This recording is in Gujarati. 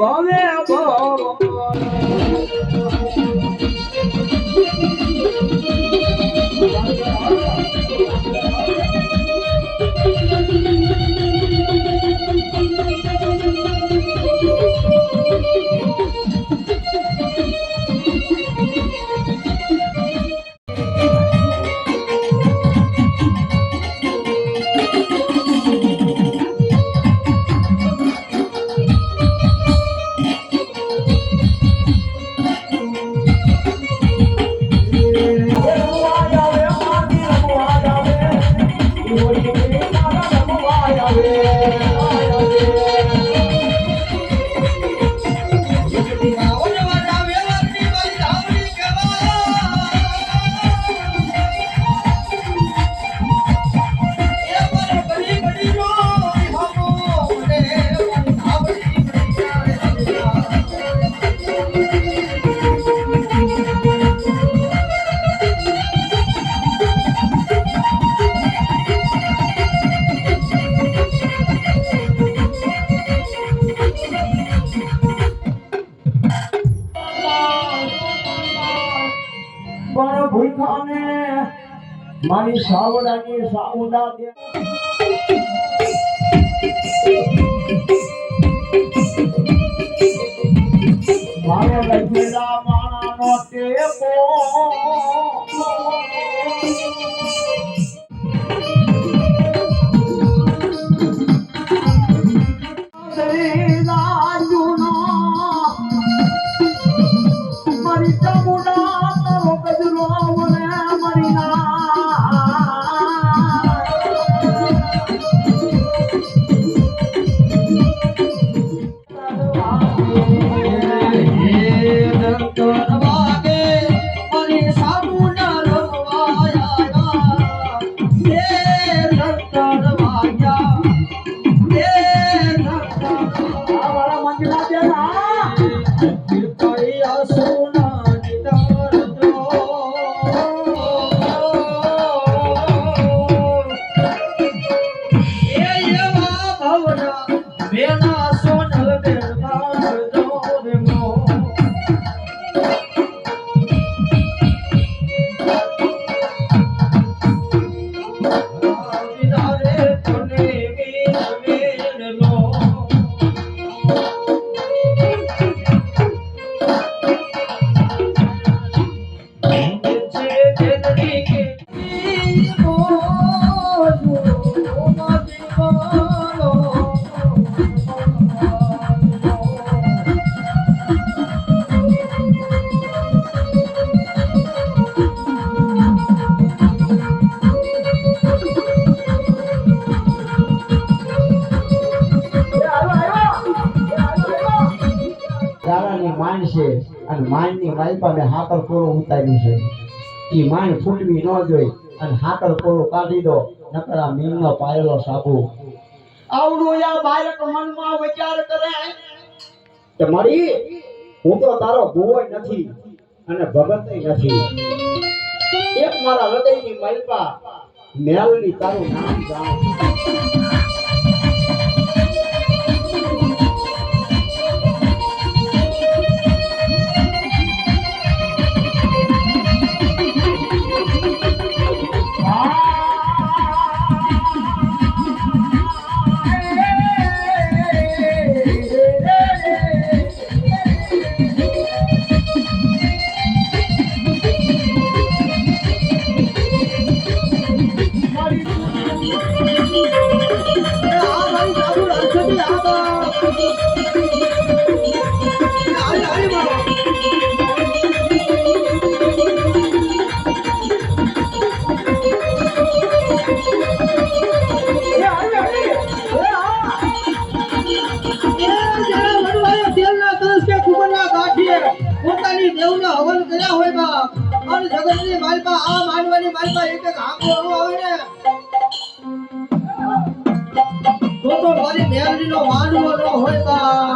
ભવે ભવ મારી સાવડાની સાઉડા દે મારે લખેલા માણાનો ટેપો મારી ચામુડા તારો કજરો મને મારી ના અને માનની વાઈપાને હાકર કોરો ઉતાર્યું છે ઈ માન ફૂટવી ન જોઈ અને હાકર કોરો કાઢી દો નકર આ મીણનો પાયેલો સાબુ આવડું યા બાળક મનમાં વિચાર કરે કે મારી હું તો તારો ભુવય નથી અને ભગતય નથી એક મારા હૃદયની માલપા મેલની તારું નામ જાણ જગતની માલપા આ માનવાની માલપા એક એક આંખો આવે ને તો મારી મેલડીનો માનવો ન હોય બા